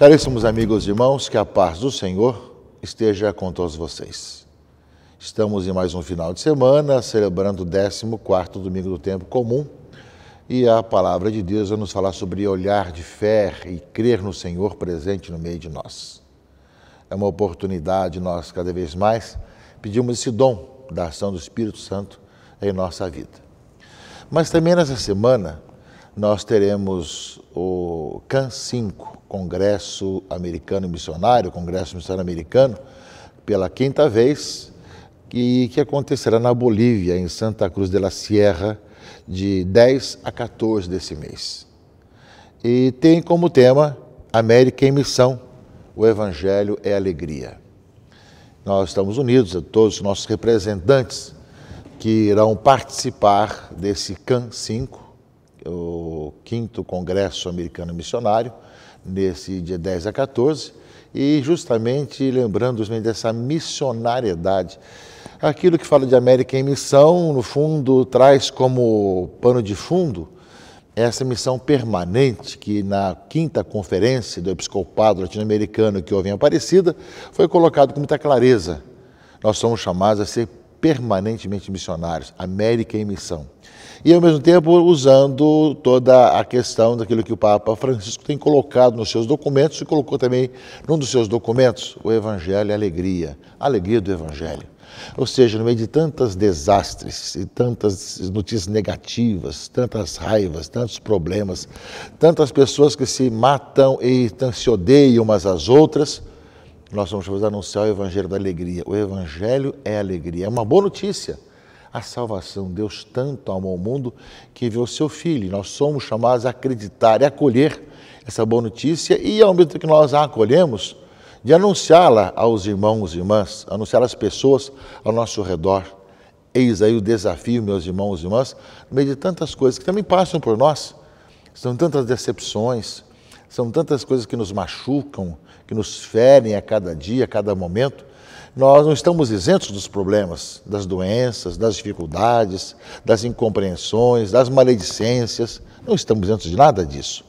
Caríssimos amigos e irmãos, que a paz do Senhor esteja com todos vocês. Estamos em mais um final de semana, celebrando o 14º domingo do tempo comum, e a palavra de Deus vai nos falar sobre olhar de fé e crer no Senhor presente no meio de nós. É uma oportunidade, nós cada vez mais pedimos esse dom da ação do Espírito Santo em nossa vida. Mas também nessa semana nós teremos o CAN 5, Congresso Americano Missionário, Congresso Missionário Americano, pela 5ª vez, e que acontecerá na Bolívia, em Santa Cruz de la Sierra, de 10 a 14 desse mês. E tem como tema América em Missão, o Evangelho é Alegria. Nós estamos unidos, todos os nossos representantes que irão participar desse CAN 5, o 5º Congresso Americano Missionário, nesse dia 10 a 14, e justamente lembrando dessa missionariedade. Aquilo que fala de América em Missão, no fundo, traz como pano de fundo essa missão permanente que na 5ª Conferência do Episcopado Latino-Americano que houve em Aparecida, foi colocado com muita clareza. Nós somos chamados a ser permanentemente missionários, América em Missão. E, ao mesmo tempo, usando toda a questão daquilo que o Papa Francisco tem colocado nos seus documentos e colocou também num dos seus documentos, o Evangelho é Alegria, a alegria do Evangelho. Ou seja, no meio de tantos desastres e tantas notícias negativas, tantas raivas, tantos problemas, tantas pessoas que se matam e se odeiam umas às outras, nós vamos anunciar o Evangelho da Alegria. O Evangelho é alegria, é uma boa notícia. A salvação, Deus tanto amou o mundo que enviou o seu Filho. Nós somos chamados a acreditar e acolher essa boa notícia e, ao mesmo tempo que nós a acolhemos, de anunciá-la aos irmãos e irmãs, anunciá-la às pessoas ao nosso redor. Eis aí o desafio, meus irmãos e irmãs, no meio de tantas coisas que também passam por nós. São tantas decepções, são tantas coisas que nos machucam, que nos ferem a cada dia, a cada momento. Nós não estamos isentos dos problemas, das doenças, das dificuldades, das incompreensões, das maledicências. Não estamos isentos de nada disso.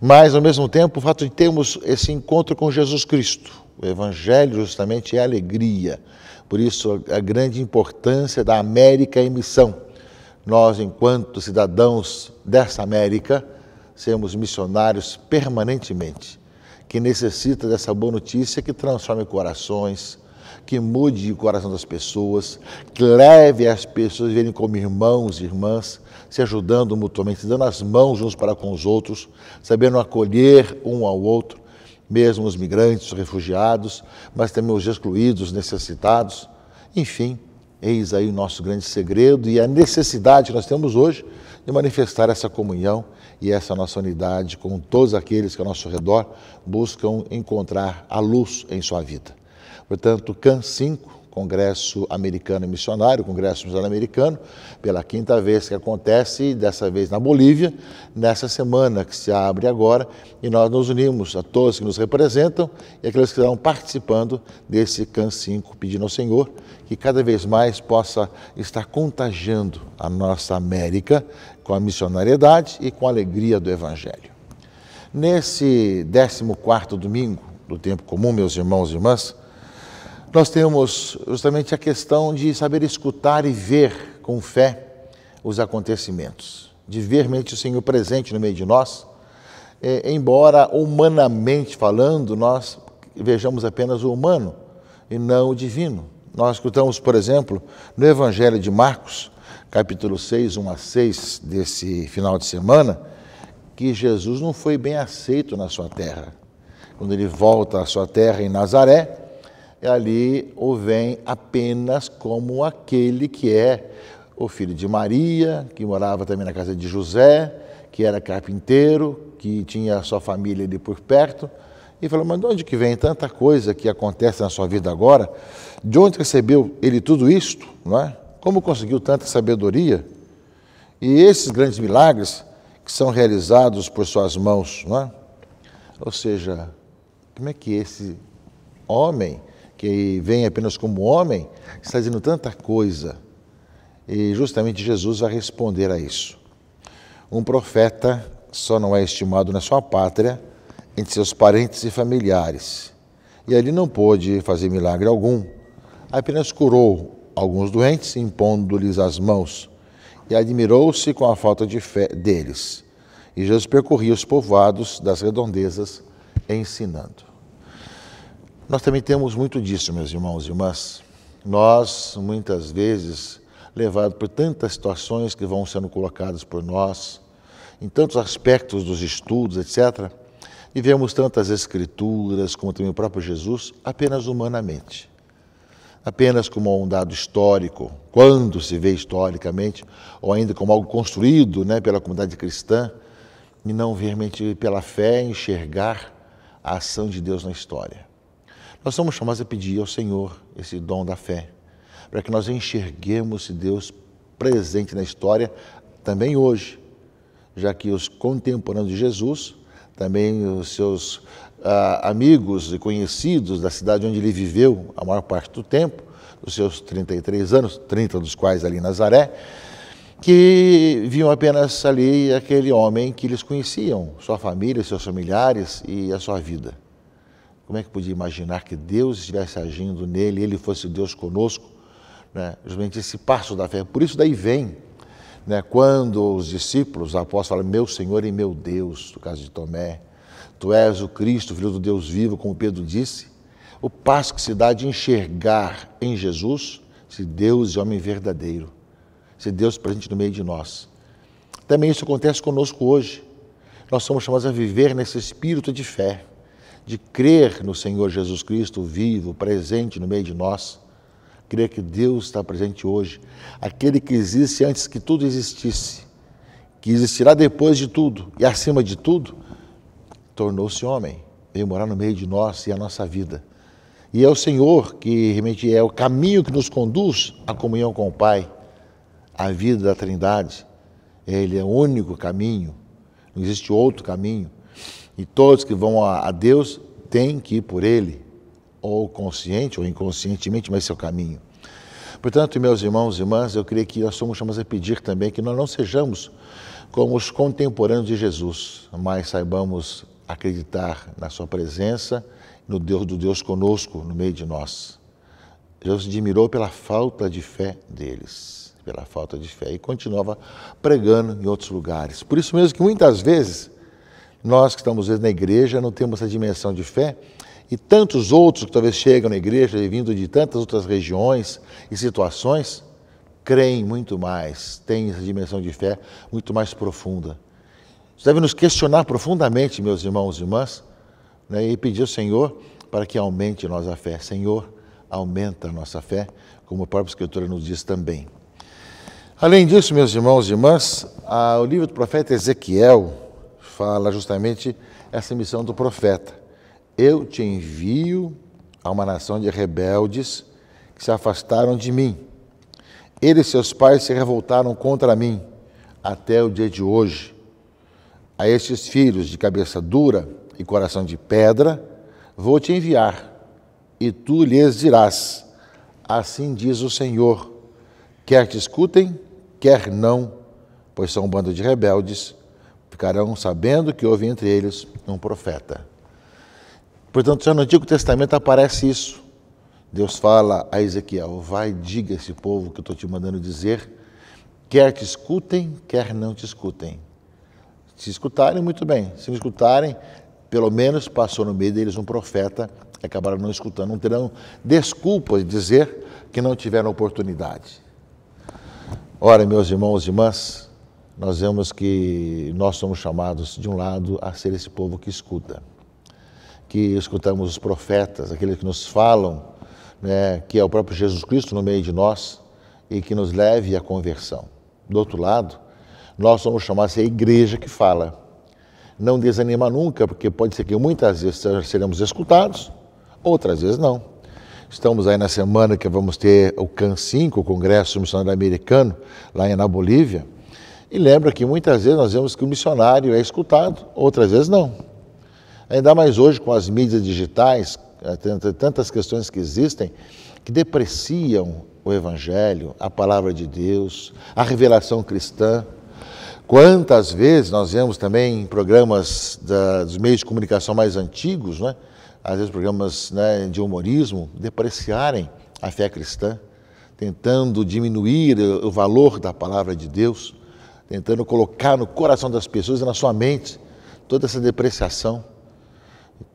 Mas, ao mesmo tempo, o fato de termos esse encontro com Jesus Cristo, o Evangelho justamente é alegria. Por isso, a grande importância da América em missão. Nós, enquanto cidadãos dessa América, sermos missionários permanentemente, que necessita dessa boa notícia que transforme corações, que mude o coração das pessoas, que leve as pessoas a verem como irmãos e irmãs, se ajudando mutuamente, dando as mãos uns para com os outros, sabendo acolher um ao outro, mesmo os migrantes, os refugiados, mas também os excluídos, os necessitados. Enfim, eis aí o nosso grande segredo e a necessidade que nós temos hoje de manifestar essa comunhão e essa nossa unidade com todos aqueles que ao nosso redor buscam encontrar a luz em sua vida. Portanto, CAN 5, Congresso Americano Missionário, Congresso Missionário Americano, pela 5ª vez que acontece, dessa vez na Bolívia, nessa semana que se abre agora, e nós nos unimos a todos que nos representam e aqueles que estão participando desse CAN 5, pedindo ao Senhor que cada vez mais possa estar contagiando a nossa América com a missionariedade e com a alegria do Evangelho. Nesse 14º domingo do tempo comum, meus irmãos e irmãs, nós temos justamente a questão de saber escutar e ver com fé os acontecimentos, de ver realmente o Senhor presente no meio de nós, embora humanamente falando, nós vejamos apenas o humano e não o divino. Nós escutamos, por exemplo, no Evangelho de Marcos, capítulo 6, 1 a 6, desse final de semana, que Jesus não foi bem aceito na sua terra. Quando ele volta à sua terra em Nazaré, ali o vem apenas como aquele que é o filho de Maria, que morava também na casa de José, que era carpinteiro, que tinha a sua família ali por perto, e falou, mas de onde que vem tanta coisa que acontece na sua vida agora? De onde recebeu ele tudo isto? Não é? Como conseguiu tanta sabedoria? E esses grandes milagres que são realizados por suas mãos, não é? Ou seja, como é que esse homem que vem apenas como homem, está dizendo tanta coisa. E justamente Jesus vai responder a isso. Um profeta só não é estimado na sua pátria entre seus parentes e familiares. E ali não pôde fazer milagre algum, apenas curou alguns doentes, impondo-lhes as mãos, e admirou-se com a falta de fé deles. E Jesus percorria os povoados das redondezas, ensinando. Nós também temos muito disso, meus irmãos e irmãs. Nós, muitas vezes, levados por tantas situações que vão sendo colocadas por nós, em tantos aspectos dos estudos, etc., e vemos tantas escrituras, como também o próprio Jesus, apenas humanamente. Apenas como um dado histórico, quando se vê historicamente, ou ainda como algo construído, pela comunidade cristã, e não realmente pela fé enxergar a ação de Deus na história. Nós somos chamados a pedir ao Senhor esse dom da fé, para que nós enxerguemos Deus presente na história também hoje, já que os contemporâneos de Jesus, também os seus amigos e conhecidos da cidade onde ele viveu a maior parte do tempo, dos seus 33 anos, 30 dos quais ali em Nazaré, que viam apenas ali aquele homem que eles conheciam, sua família, seus familiares e a sua vida. Como é que podia imaginar que Deus estivesse agindo nele, ele fosse Deus conosco, justamente esse passo da fé. Por isso daí vem, quando os discípulos, os apóstolos falam, meu Senhor e meu Deus, no caso de Tomé, tu és o Cristo, Filho do Deus vivo, como Pedro disse, o passo que se dá de enxergar em Jesus se Deus é homem verdadeiro, se Deus presente no meio de nós. Também isso acontece conosco hoje. Nós somos chamados a viver nesse espírito de fé, de crer no Senhor Jesus Cristo vivo, presente no meio de nós, crer que Deus está presente hoje, aquele que existe antes que tudo existisse, que existirá depois de tudo e acima de tudo, tornou-se homem, veio morar no meio de nós e a nossa vida. E é o Senhor que realmente é o caminho que nos conduz à comunhão com o Pai, à vida da Trindade. Ele é o único caminho, não existe outro caminho. E todos que vão a Deus têm que ir por Ele, ou consciente ou inconscientemente, mas esse é o caminho. Portanto, meus irmãos e irmãs, eu creio que nós somos chamados a pedir também que nós não sejamos como os contemporâneos de Jesus, mas saibamos acreditar na sua presença, no Deus do Deus conosco, no meio de nós. Jesus se admirou pela falta de fé deles, pela falta de fé, e continuava pregando em outros lugares. Por isso mesmo que muitas vezes, nós que estamos na igreja não temos essa dimensão de fé, e tantos outros que talvez chegam na igreja, vindo de tantas outras regiões e situações, creem muito mais, têm essa dimensão de fé muito mais profunda. Isso deve nos questionar profundamente, meus irmãos e irmãs, e pedir ao Senhor para que aumente a nossa fé. Senhor, aumenta a nossa fé, como a própria Escritura nos diz também. Além disso, meus irmãos e irmãs, o livro do profeta Ezequiel fala justamente essa missão do profeta. Eu te envio a uma nação de rebeldes que se afastaram de mim. Eles e seus pais se revoltaram contra mim até o dia de hoje. A estes filhos de cabeça dura e coração de pedra, vou te enviar, e tu lhes dirás, assim diz o Senhor, quer te escutem, quer não, pois são um bando de rebeldes, ficarão sabendo que houve entre eles um profeta. Portanto, já no Antigo Testamento aparece isso. Deus fala a Ezequiel, vai, diga a esse povo que eu estou te mandando dizer, quer te escutem, quer não te escutem. Se escutarem, muito bem. Se não escutarem, pelo menos passou no meio deles um profeta, e acabaram não escutando, não terão desculpas de dizer que não tiveram oportunidade. Ora, meus irmãos e irmãs, nós vemos que nós somos chamados, de um lado, a ser esse povo que escuta, que escutamos os profetas, aqueles que nos falam, que é o próprio Jesus Cristo no meio de nós e que nos leve à conversão. Do outro lado, nós somos chamados a ser a igreja que fala. Não desanima nunca, porque pode ser que muitas vezes seremos escutados, outras vezes não. Estamos aí na semana que vamos ter o CAN5, o Congresso Missionário Americano, lá na Bolívia, e lembra que muitas vezes nós vemos que o missionário é escutado, outras vezes não. Ainda mais hoje com as mídias digitais, tantas questões que existem, que depreciam o Evangelho, a palavra de Deus, a revelação cristã. Quantas vezes nós vemos também em programas dos meios de comunicação mais antigos, né? Às vezes programas, né, de humorismo, depreciarem a fé cristã, tentando diminuir o valor da palavra de Deus, tentando colocar no coração das pessoas e na sua mente toda essa depreciação.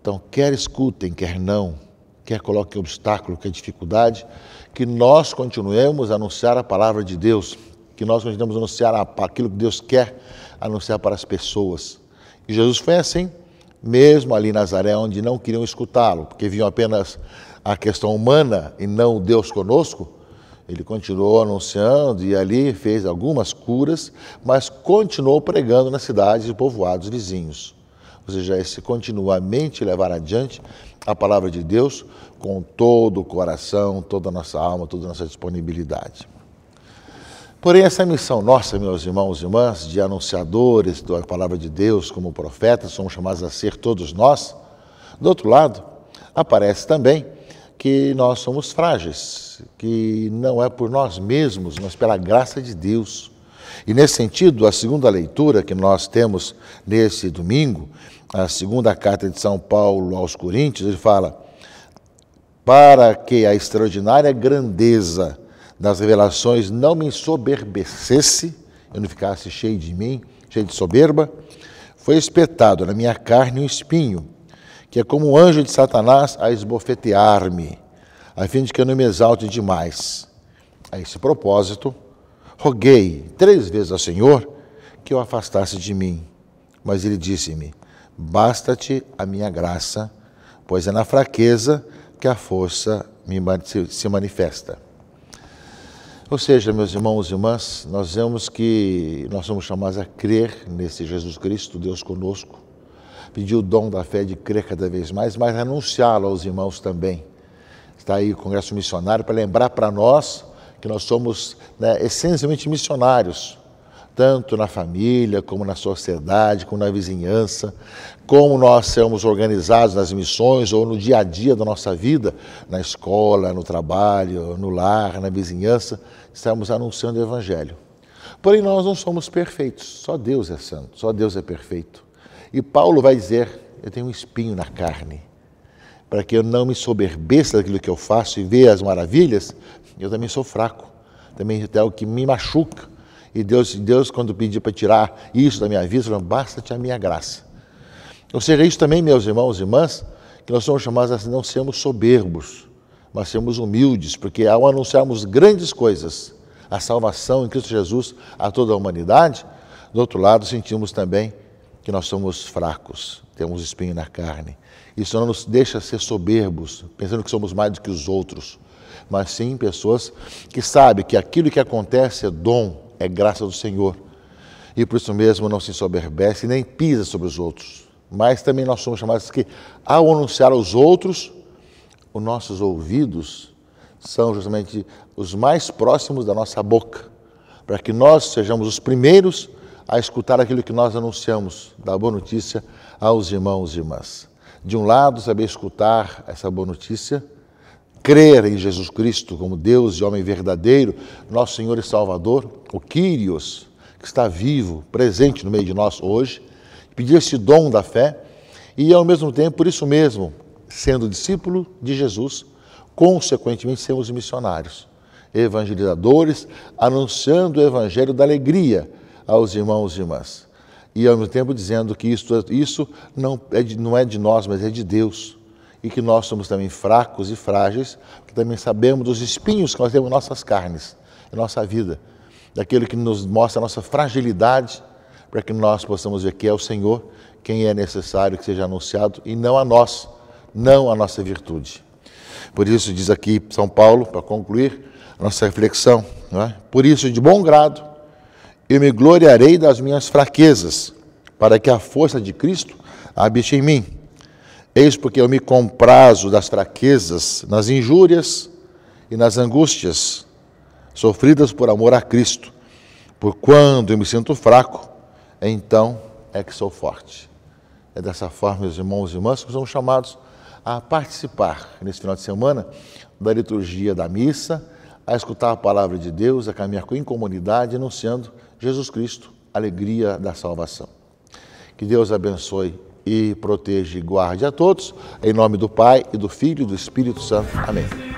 Então, quer escutem, quer não, quer coloquem obstáculo, quer dificuldade, que nós continuemos a anunciar a palavra de Deus, que nós continuemos a anunciar aquilo que Deus quer anunciar para as pessoas. E Jesus foi assim, mesmo ali em Nazaré, onde não queriam escutá-lo, porque viam apenas a questão humana e não Deus conosco, ele continuou anunciando e ali fez algumas curas, mas continuou pregando nas cidades e povoados vizinhos. Ou seja, esse continuamente levar adiante a palavra de Deus com todo o coração, toda a nossa alma, toda a nossa disponibilidade. Porém, essa missão nossa, meus irmãos e irmãs, de anunciadores da palavra de Deus como profetas, somos chamados a ser todos nós. Do outro lado, aparece também que nós somos frágeis, que não é por nós mesmos, mas pela graça de Deus. E nesse sentido, a segunda leitura que nós temos nesse domingo, a segunda carta de São Paulo aos Coríntios, ele fala: para que a extraordinária grandeza das revelações não me ensoberbecesse, eu não ficasse cheio de mim, cheio de soberba, foi espetado na minha carne um espinho, que é como um anjo de Satanás a esbofetear-me, a fim de que eu não me exalte demais. A esse propósito, roguei 3 vezes ao Senhor que o afastasse de mim, mas ele disse-me: basta-te a minha graça, pois é na fraqueza que a força se manifesta. Ou seja, meus irmãos e irmãs, nós vemos que nós somos chamados a crer nesse Jesus Cristo, Deus conosco, pedir o dom da fé de crer cada vez mais, mas anunciá-lo aos irmãos também. Está aí o Congresso Missionário para lembrar para nós que nós somos, né, essencialmente missionários, tanto na família, como na sociedade, como na vizinhança, como nós somos organizados nas missões ou no dia a dia da nossa vida, na escola, no trabalho, no lar, na vizinhança, estamos anunciando o Evangelho. Porém, nós não somos perfeitos, só Deus é santo, só Deus é perfeito. E Paulo vai dizer: eu tenho um espinho na carne, para que eu não me soberbeça daquilo que eu faço e veja as maravilhas. Eu também sou fraco, também tem algo que me machuca. E Deus, quando pediu para tirar isso da minha vida, falou: basta-te a minha graça. Ou seja, isso também, meus irmãos e irmãs, que nós somos chamados a não sermos soberbos, mas sermos humildes, porque ao anunciarmos grandes coisas, a salvação em Cristo Jesus a toda a humanidade, do outro lado sentimos também que nós somos fracos, temos espinho na carne. Isso não nos deixa ser soberbos, pensando que somos mais do que os outros, mas sim pessoas que sabem que aquilo que acontece é dom, é graça do Senhor. E por isso mesmo não se ensoberbece nem pisa sobre os outros. Mas também nós somos chamados que, ao anunciar aos outros, os nossos ouvidos são justamente os mais próximos da nossa boca, para que nós sejamos os primeiros a escutar aquilo que nós anunciamos, da boa notícia aos irmãos e irmãs. De um lado, saber escutar essa boa notícia, crer em Jesus Cristo como Deus e homem verdadeiro, nosso Senhor e Salvador, o Kyrios, que está vivo, presente no meio de nós hoje, pedir esse dom da fé e, ao mesmo tempo, por isso mesmo, sendo discípulo de Jesus, consequentemente, sermos missionários, evangelizadores, anunciando o evangelho da alegria aos irmãos e irmãs. E, ao mesmo tempo, dizendo que isso não é de nós, mas é de Deus. E que nós somos também fracos e frágeis, que também sabemos dos espinhos que nós temos em nossas carnes, em nossa vida, daquilo que nos mostra a nossa fragilidade, para que nós possamos ver que é o Senhor quem é necessário que seja anunciado e não a nós, não a nossa virtude. Por isso diz aqui São Paulo, para concluir a nossa reflexão, não é? Por isso, de bom grado, eu me gloriarei das minhas fraquezas, para que a força de Cristo habite em mim. Eis porque eu me comprazo das fraquezas, nas injúrias e nas angústias, sofridas por amor a Cristo. Por quando eu me sinto fraco, então é que sou forte. É dessa forma, meus irmãos e irmãs, que somos chamados a participar, nesse final de semana, da liturgia da missa, a escutar a palavra de Deus, a caminhar em comunidade, anunciando Jesus Cristo alegria da salvação. Que Deus abençoe e proteja e guarde a todos, em nome do Pai, e do Filho e do Espírito Santo. Amém.